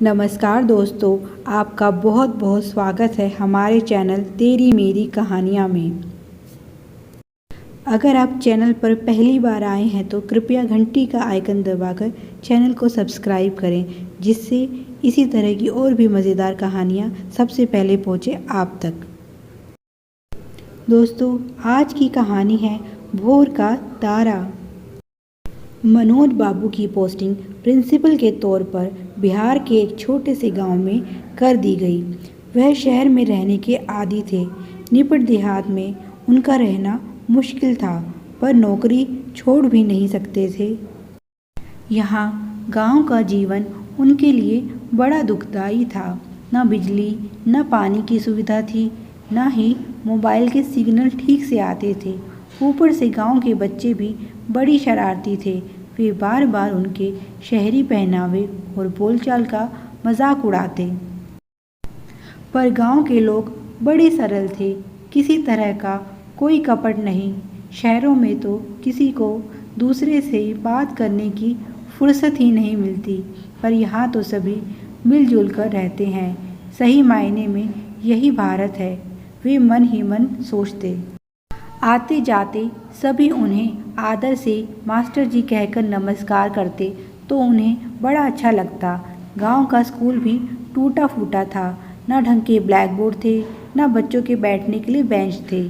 नमस्कार दोस्तों, आपका बहुत बहुत स्वागत है हमारे चैनल तेरी मेरी कहानियाँ में। अगर आप चैनल पर पहली बार आए हैं तो कृपया घंटी का आइकन दबाकर चैनल को सब्सक्राइब करें, जिससे इसी तरह की और भी मज़ेदार कहानियाँ सबसे पहले पहुँचे आप तक। दोस्तों, आज की कहानी है भोर का तारा। मनोज बाबू की पोस्टिंग प्रिंसिपल के तौर पर बिहार के एक छोटे से गांव में कर दी गई। वह शहर में रहने के आदी थे। निपट देहात में उनका रहना मुश्किल था, पर नौकरी छोड़ भी नहीं सकते थे। यहाँ गांव का जीवन उनके लिए बड़ा दुखदाई था। न बिजली न पानी की सुविधा थी, न ही मोबाइल के सिग्नल ठीक से आते थे। ऊपर से गांव के बच्चे भी बड़ी शरारती थे। वे बार बार उनके शहरी पहनावे और बोलचाल का मजाक उड़ाते। पर गांव के लोग बड़े सरल थे, किसी तरह का कोई कपट नहीं। शहरों में तो किसी को दूसरे से बात करने की फुर्सत ही नहीं मिलती, पर यहाँ तो सभी मिलजुल कर रहते हैं। सही मायने में यही भारत है, वे मन ही मन सोचते। आते जाते सभी उन्हें आदर से मास्टर जी कहकर नमस्कार करते तो उन्हें बड़ा अच्छा लगता। गांव का स्कूल भी टूटा फूटा था। न ढंग के ब्लैक बोर्ड थे, न बच्चों के बैठने के लिए बेंच थे।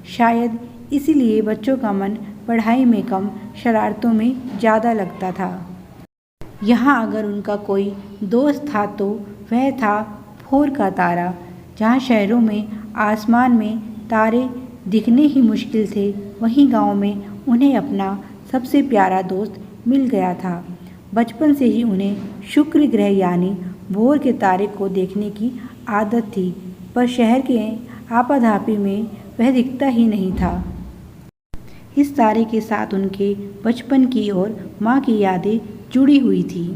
शायद इसीलिए बच्चों का मन पढ़ाई में कम, शरारतों में ज़्यादा लगता था। यहाँ अगर उनका कोई दोस्त था तो वह था भोर का तारा। जहाँ शहरों में आसमान में तारे दिखने ही मुश्किल थे, वहीं गांव में उन्हें अपना सबसे प्यारा दोस्त मिल गया था। बचपन से ही उन्हें शुक्र ग्रह यानी भोर के तारे को देखने की आदत थी, पर शहर के आपाधापी में वह दिखता ही नहीं था। इस तारे के साथ उनके बचपन की और माँ की यादें जुड़ी हुई थी।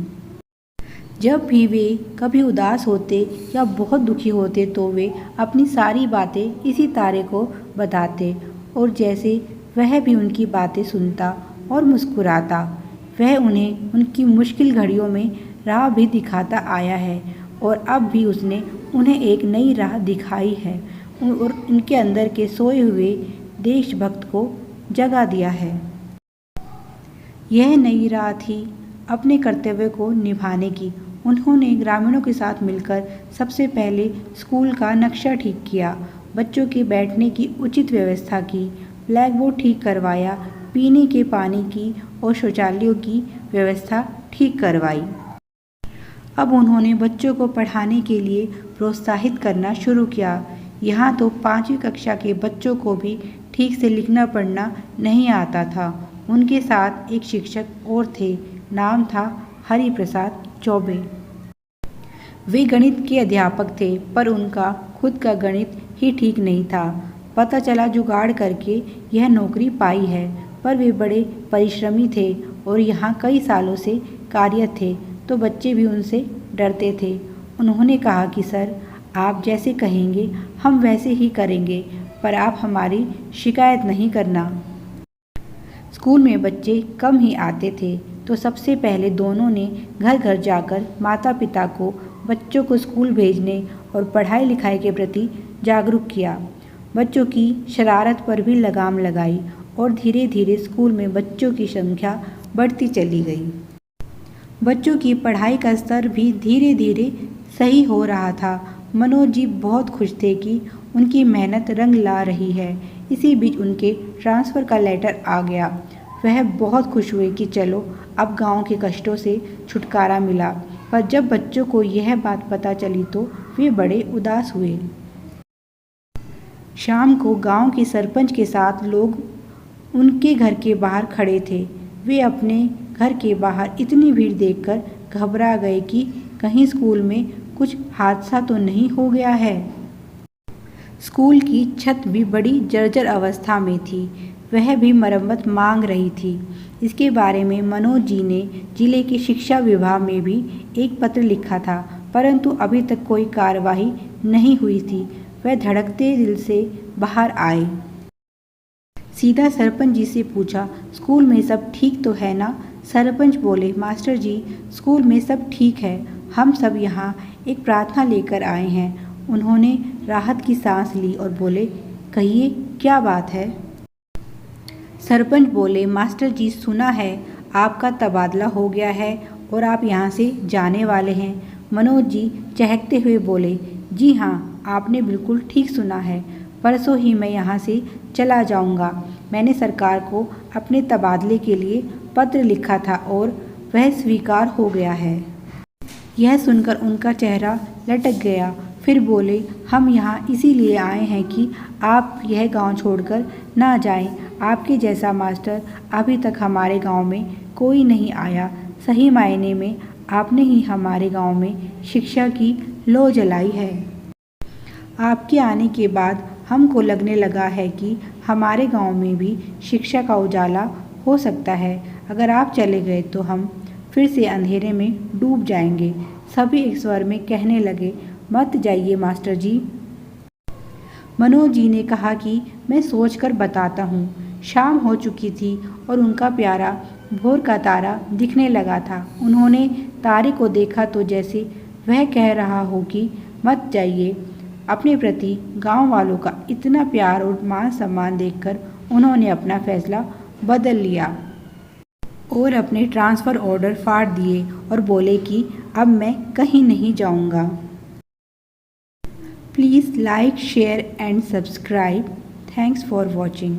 जब भी वे कभी उदास होते या बहुत दुखी होते तो वे अपनी सारी बातें इसी तारे को बताते, और जैसे वह भी उनकी बातें सुनता और मुस्कुराता। वह उन्हें उनकी मुश्किल घड़ियों में राह भी दिखाता आया है, और अब भी उसने उन्हें एक नई राह दिखाई है और उनके अंदर के सोए हुए देशभक्त को जगा दिया है। यह नई राह थी अपने कर्तव्य को निभाने की। उन्होंने ग्रामीणों के साथ मिलकर सबसे पहले स्कूल का नक्शा ठीक किया, बच्चों के बैठने की उचित व्यवस्था की, ब्लैक बोर्ड ठीक करवाया, पीने के पानी की और शौचालयों की व्यवस्था ठीक करवाई। अब उन्होंने बच्चों को पढ़ाने के लिए प्रोत्साहित करना शुरू किया। यहाँ तो 5वीं कक्षा के बच्चों को भी ठीक से लिखना पढ़ना नहीं आता था। उनके साथ एक शिक्षक और थे, नाम था हरि प्रसाद चौबे। वे गणित के अध्यापक थे, पर उनका खुद का गणित ही ठीक नहीं था। पता चला जुगाड़ करके यह नौकरी पाई है, पर वे बड़े परिश्रमी थे और यहाँ कई सालों से कार्यरत थे, तो बच्चे भी उनसे डरते थे। उन्होंने कहा कि सर, आप जैसे कहेंगे हम वैसे ही करेंगे, पर आप हमारी शिकायत नहीं करना। स्कूल में बच्चे कम ही आते थे, तो सबसे पहले दोनों ने घर घर जाकर माता पिता को बच्चों को स्कूल भेजने और पढ़ाई लिखाई के प्रति जागरूक किया। बच्चों की शरारत पर भी लगाम लगाई और धीरे धीरे स्कूल में बच्चों की संख्या बढ़ती चली गई। बच्चों की पढ़ाई का स्तर भी धीरे धीरे सही हो रहा था। मनोज जी बहुत खुश थे कि उनकी मेहनत रंग ला रही है। इसी बीच उनके ट्रांसफ़र का लेटर आ गया। वह बहुत खुश हुए कि चलो अब गांव के कष्टों से छुटकारा मिला, पर जब बच्चों को यह बात पता चली तो वे बड़े उदास हुए। शाम को गांव के सरपंच के साथ लोग उनके घर के बाहर खड़े थे। वे अपने घर के बाहर इतनी भीड़ देखकर घबरा गए कि कहीं स्कूल में कुछ हादसा तो नहीं हो गया है। स्कूल की छत भी बड़ी जर्जर अवस्था में थी, वह भी मरम्मत मांग रही थी। इसके बारे में मनोज जी ने जिले के शिक्षा विभाग में भी एक पत्र लिखा था, परंतु अभी तक कोई कार्रवाई नहीं हुई थी। वह धड़कते दिल से बाहर आए। सीधा सरपंच जी से पूछा, स्कूल में सब ठीक तो है ना? सरपंच बोले, मास्टर जी, स्कूल में सब ठीक है। हम सब यहाँ एक प्रार्थना लेकर आए हैं। उन्होंने राहत की सांस ली और बोले, कहिए क्या बात है? सरपंच बोले, मास्टर जी सुना है आपका तबादला हो गया है और आप यहाँ से जाने वाले हैं। मनोज जी चहकते हुए बोले, जी हाँ, आपने बिल्कुल ठीक सुना है। परसों ही मैं यहाँ से चला जाऊँगा। मैंने सरकार को अपने तबादले के लिए पत्र लिखा था और वह स्वीकार हो गया है। यह सुनकर उनका चेहरा लटक गया। फिर बोले, हम यहाँ इसीलिए आए हैं कि आप यह गांव छोड़कर ना जाएं। आपके जैसा मास्टर अभी तक हमारे गांव में कोई नहीं आया। सही मायने में आपने ही हमारे गांव में शिक्षा की लौ जलाई है। आपके आने के बाद हमको लगने लगा है कि हमारे गांव में भी शिक्षा का उजाला हो सकता है। अगर आप चले गए तो हम फिर से अंधेरे में डूब जाएंगे। सभी एक स्वर में कहने लगे, मत जाइए मास्टर जी। मनोज जी ने कहा कि मैं सोचकर बताता हूँ। शाम हो चुकी थी और उनका प्यारा भोर का तारा दिखने लगा था। उन्होंने तारे को देखा तो जैसे वह कह रहा हो कि मत जाइए। अपने प्रति गांव वालों का इतना प्यार और मान सम्मान देखकर उन्होंने अपना फैसला बदल लिया और अपने ट्रांसफ़र ऑर्डर फाड़ दिए और बोले कि अब मैं कहीं नहीं जाऊंगा। Please like, share and subscribe. Thanks for watching.